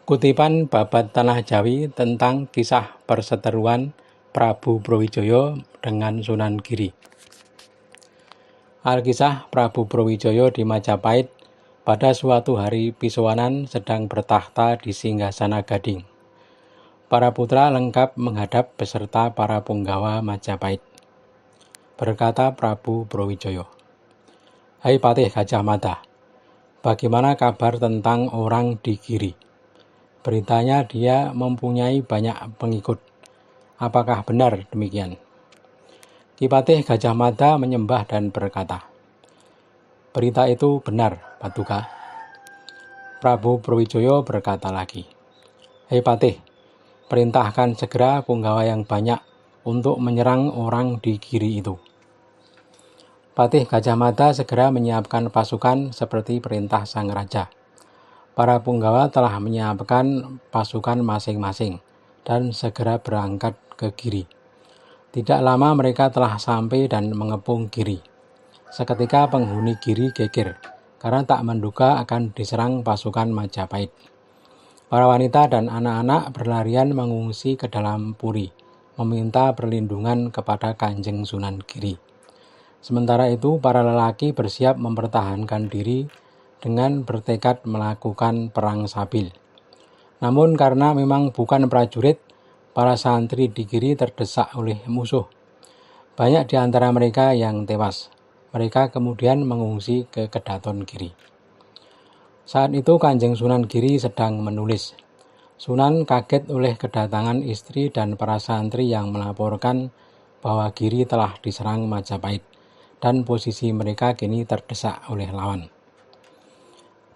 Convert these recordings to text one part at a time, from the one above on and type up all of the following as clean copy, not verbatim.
Kutipan babat Tanah Jawi tentang kisah perseteruan Prabu Brawijaya dengan Sunan Giri. Alkisah Prabu Brawijaya di Majapahit pada suatu hari Pisowanan sedang bertahta di singgasana Gading. Para putra lengkap menghadap beserta para punggawa Majapahit. Berkata Prabu Brawijaya, "Hai Patih Gajah Mada, bagaimana kabar tentang orang di Giri? Beritanya dia mempunyai banyak pengikut. Apakah benar demikian?" Ki Patih Gajah Mada menyembah dan berkata, "Berita itu benar, Paduka." Prabu Brawijaya berkata lagi, "Hei Patih, perintahkan segera punggawa yang banyak untuk menyerang orang di Giri itu." Patih Gajah Mada segera menyiapkan pasukan seperti perintah sang raja. Para punggawa telah menyiapkan pasukan masing-masing dan segera berangkat ke Giri. Tidak lama mereka telah sampai dan mengepung Giri. Seketika penghuni Giri geger karena tak menduga akan diserang pasukan Majapahit. Para wanita dan anak-anak berlarian mengungsi ke dalam puri, meminta perlindungan kepada Kanjeng Sunan Giri. Sementara itu para lelaki bersiap mempertahankan diri dengan bertekad melakukan perang sabil. Namun karena memang bukan prajurit, para santri di Giri terdesak oleh musuh. Banyak di antara mereka yang tewas. Mereka kemudian mengungsi ke Kedaton Giri. Saat itu Kanjeng Sunan Giri sedang menulis. Sunan kaget oleh kedatangan istri dan para santri yang melaporkan bahwa Giri telah diserang Majapahit dan posisi mereka kini terdesak oleh lawan.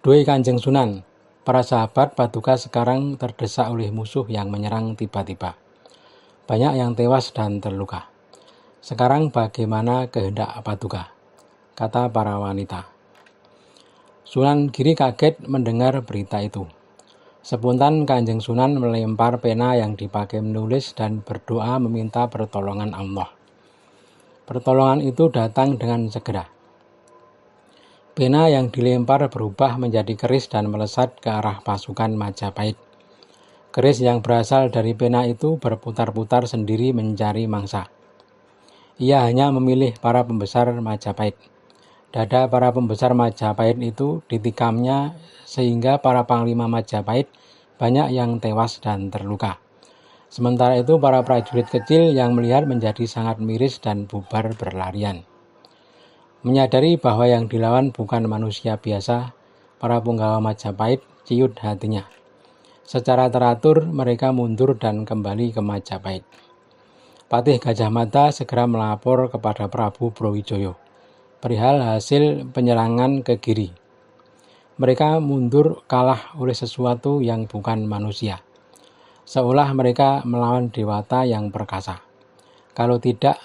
"Duhai Kanjeng Sunan, para sahabat Paduka sekarang terdesak oleh musuh yang menyerang tiba-tiba. Banyak yang tewas dan terluka. Sekarang bagaimana kehendak Paduka?" kata para wanita. Sunan Giri kaget mendengar berita itu. Spontan Kanjeng Sunan melempar pena yang dipakai menulis dan berdoa meminta pertolongan Allah. Pertolongan itu datang dengan segera. Pena yang dilempar berubah menjadi keris dan melesat ke arah pasukan Majapahit. Keris yang berasal dari pena itu berputar-putar sendiri mencari mangsa. Ia hanya memilih para pembesar Majapahit. Dada para pembesar Majapahit itu ditikamnya sehingga para panglima Majapahit banyak yang tewas dan terluka. Sementara itu para prajurit kecil yang melihat menjadi sangat miris dan bubar berlarian. Menyadari bahwa yang dilawan bukan manusia biasa, para punggawa Majapahit ciut hatinya. Secara teratur mereka mundur dan kembali ke Majapahit. Patih Gajah Mada segera melapor kepada Prabu Brawijaya perihal hasil penyerangan ke Giri. Mereka mundur kalah oleh sesuatu yang bukan manusia, seolah mereka melawan dewata yang perkasa. Kalau tidak,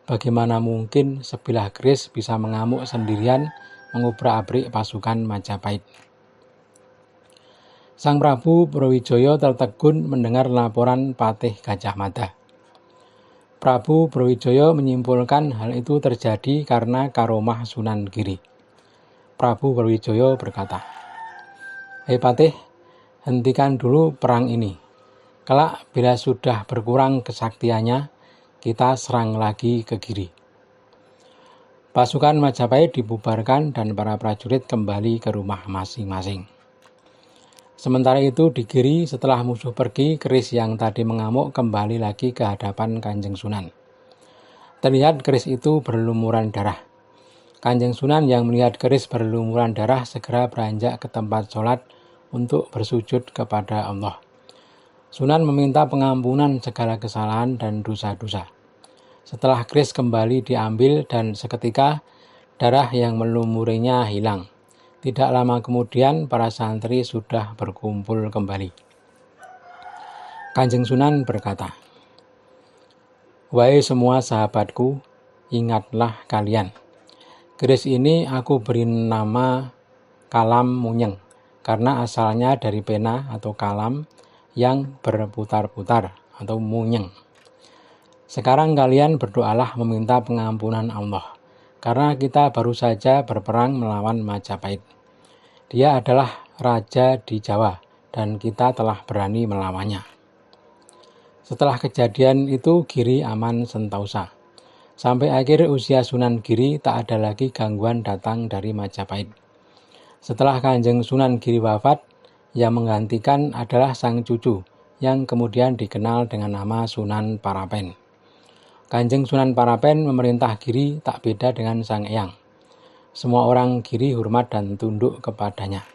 bagaimana mungkin sebilah keris bisa mengamuk sendirian mengubrak-abrik pasukan Majapahit? Sang Prabu Brawijaya tertegun mendengar laporan Patih Gajah Mada. Prabu Brawijaya menyimpulkan hal itu terjadi karena karomah Sunan Giri. Prabu Brawijaya berkata, "Hei Patih, hentikan dulu perang ini. Kelak bila sudah berkurang kesaktiannya, kita serang lagi ke Giri." Pasukan Majapahit dibubarkan dan para prajurit kembali ke rumah masing-masing. Sementara itu di Giri setelah musuh pergi, keris yang tadi mengamuk kembali lagi ke hadapan Kanjeng Sunan. Terlihat keris itu berlumuran darah. Kanjeng Sunan yang melihat keris berlumuran darah segera beranjak ke tempat sholat untuk bersujud kepada Allah. Sunan meminta pengampunan segala kesalahan dan dosa-dosa. Setelah keris kembali diambil dan seketika darah yang melumurinya hilang. Tidak lama kemudian para santri sudah berkumpul kembali. Kanjeng Sunan berkata, "Wahai semua sahabatku, ingatlah kalian. Keris ini aku beri nama Kalam Munyeng karena asalnya dari pena atau kalam yang berputar-putar atau munyeng. Sekarang kalian berdoalah meminta pengampunan Allah, karena kita baru saja berperang melawan Majapahit. Dia adalah raja di Jawa dan kita telah berani melawannya. Setelah kejadian itu Giri aman sentausa. Sampai akhir usia Sunan Giri tak ada lagi gangguan datang dari Majapahit. Setelah Kanjeng Sunan Giri wafat, yang menggantikan adalah sang cucu yang kemudian dikenal dengan nama Sunan Parapen. Kanjeng Sunan Parapen memerintah Giri tak beda dengan sang eyang. Semua orang Giri hormat dan tunduk kepadanya.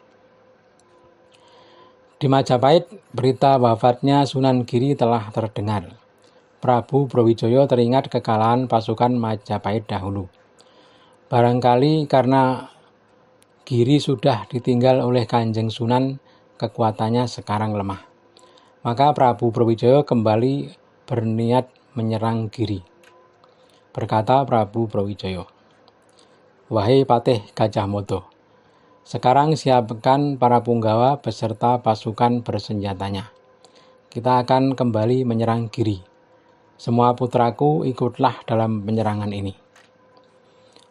Di Majapahit, berita wafatnya Sunan Giri telah terdengar. Prabu Brawijaya teringat kekalahan pasukan Majapahit dahulu. Barangkali karena Giri sudah ditinggal oleh Kanjeng Sunan, kekuatannya sekarang lemah. Maka Prabu Brawijaya kembali berniat menyerang Giri. Berkata Prabu Brawijaya, "Wahai Patih Gajah Mada, sekarang siapkan para punggawa beserta pasukan bersenjatanya. Kita akan kembali menyerang Giri. Semua putraku ikutlah dalam penyerangan ini."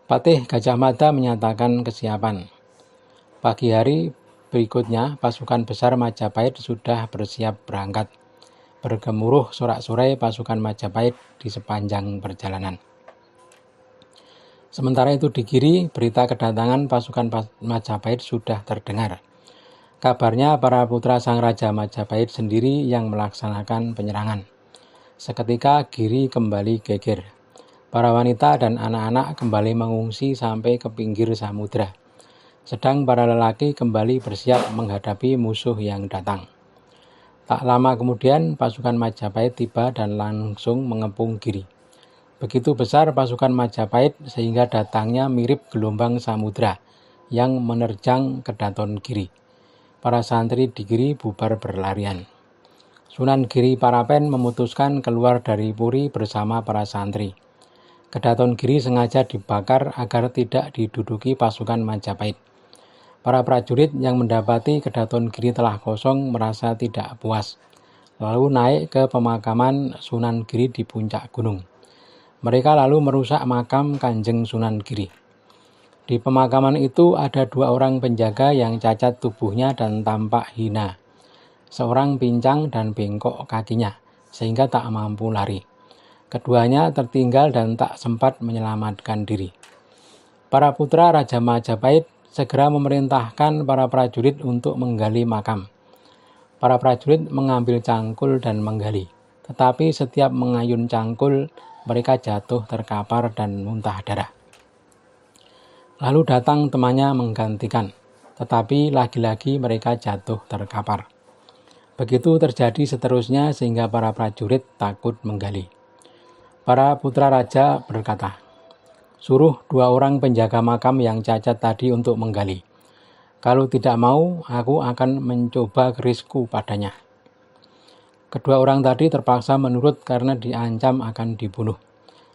Patih Gajah Mada menyatakan kesiapan. Pagi hari berikutnya, pasukan besar Majapahit sudah bersiap berangkat. Bergemuruh sorak-sorai pasukan Majapahit di sepanjang perjalanan. Sementara itu di Giri, berita kedatangan pasukan Majapahit sudah terdengar. Kabarnya para putra sang Raja Majapahit sendiri yang melaksanakan penyerangan. Seketika Giri kembali geger. Para wanita dan anak-anak kembali mengungsi sampai ke pinggir samudra. Sedang para lelaki kembali bersiap menghadapi musuh yang datang. Tak lama kemudian pasukan Majapahit tiba dan langsung mengepung Giri. Begitu besar pasukan Majapahit sehingga datangnya mirip gelombang samudra yang menerjang Kedaton Giri. Para santri di Giri bubar berlarian. Sunan Giri Parapen memutuskan keluar dari Puri bersama para santri. Kedaton Giri sengaja dibakar agar tidak diduduki pasukan Majapahit. Para prajurit yang mendapati Kedaton Giri telah kosong merasa tidak puas, lalu naik ke pemakaman Sunan Giri di puncak gunung. Mereka lalu merusak makam Kanjeng Sunan Giri. Di pemakaman itu ada 2 orang penjaga yang cacat tubuhnya dan tampak hina. Seorang pincang dan bengkok kakinya, sehingga tak mampu lari. Keduanya tertinggal dan tak sempat menyelamatkan diri. Para putra Raja Majapahit segera memerintahkan para prajurit untuk menggali makam. Para prajurit mengambil cangkul dan menggali, tetapi setiap mengayun cangkul, mereka jatuh terkapar dan muntah darah. Lalu datang temannya menggantikan, tetapi lagi-lagi mereka jatuh terkapar. Begitu terjadi seterusnya sehingga para prajurit takut menggali. Para putra raja berkata, "Suruh 2 orang penjaga makam yang cacat tadi untuk menggali. Kalau tidak mau, aku akan mencoba kerisku padanya." Kedua orang tadi terpaksa menurut karena diancam akan dibunuh.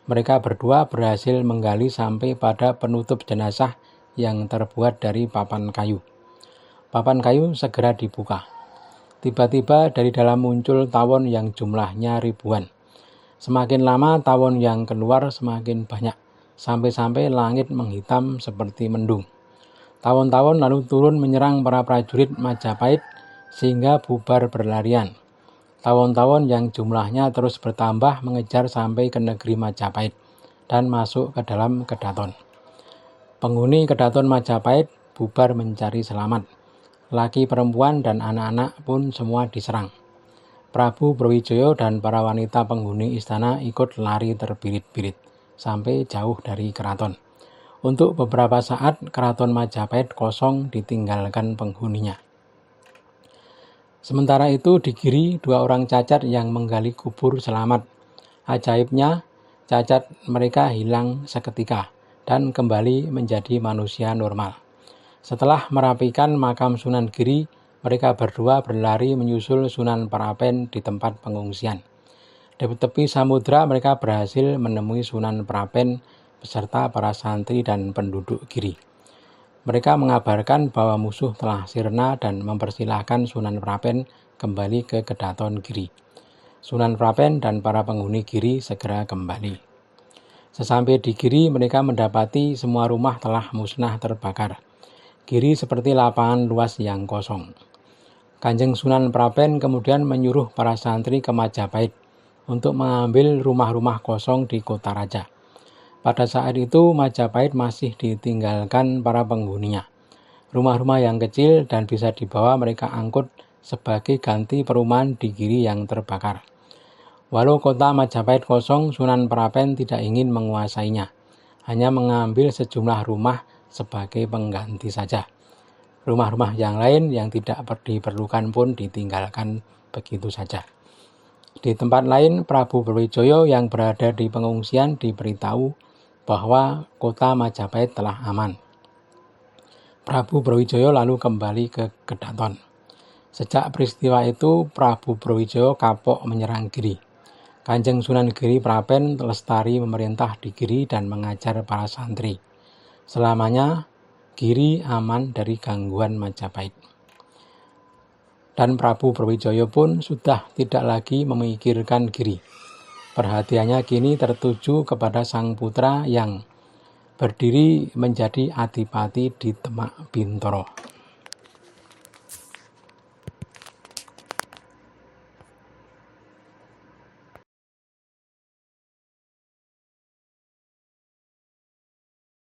Mereka berdua berhasil menggali sampai pada penutup jenazah yang terbuat dari papan kayu. Papan kayu segera dibuka. Tiba-tiba dari dalam muncul tawon yang jumlahnya ribuan. Semakin lama tawon yang keluar semakin banyak, sampai-sampai langit menghitam seperti mendung. Tawon-tawon lalu turun menyerang para prajurit Majapahit sehingga bubar berlarian. Tawon-tawon yang jumlahnya terus bertambah mengejar sampai ke negeri Majapahit dan masuk ke dalam Kedaton. Penghuni Kedaton Majapahit bubar mencari selamat. Laki, perempuan, dan anak-anak pun semua diserang. Prabu Brawijaya dan para wanita penghuni istana ikut lari terbirit-birit sampai jauh dari keraton. Untuk beberapa saat keraton Majapahit kosong ditinggalkan penghuninya. Sementara itu di Giri 2 orang cacat yang menggali kubur selamat. Ajaibnya, cacat mereka hilang seketika dan kembali menjadi manusia normal. Setelah merapikan makam Sunan Giri, mereka berdua berlari menyusul Sunan Parapen di tempat pengungsian. Di tepi samudra mereka berhasil menemui Sunan Parapen beserta para santri dan penduduk Giri. Mereka mengabarkan bahwa musuh telah sirna dan mempersilahkan Sunan Parapen kembali ke Kedaton Giri. Sunan Parapen dan para penghuni Giri segera kembali. Sesampai di Giri, mereka mendapati semua rumah telah musnah terbakar. Giri seperti lapangan luas yang kosong. Kanjeng Sunan Prapen kemudian menyuruh para santri ke Majapahit untuk mengambil rumah-rumah kosong di Kota Raja. Pada saat itu Majapahit masih ditinggalkan para penghuninya. Rumah-rumah yang kecil dan bisa dibawa mereka angkut sebagai ganti perumahan di Giri yang terbakar. Walau kota Majapahit kosong, Sunan Prapen tidak ingin menguasainya, hanya mengambil sejumlah rumah sebagai pengganti saja. Rumah-rumah yang lain yang tidak diperlukan pun ditinggalkan begitu saja. Di tempat lain, Prabu Brawijaya yang berada di pengungsian diberitahu bahwa kota Majapahit telah aman. Prabu Brawijaya lalu kembali ke Kedaton. Sejak peristiwa itu, Prabu Brawijaya kapok menyerang Giri. Kanjeng Sunan Giri Prapen lestari memerintah di Giri dan mengajar para santri. Selamanya, Giri aman dari gangguan Majapahit. Dan Prabu Brawijaya pun sudah tidak lagi memikirkan Giri. Perhatiannya kini tertuju kepada sang putra yang berdiri menjadi adipati di Demak Bintoro.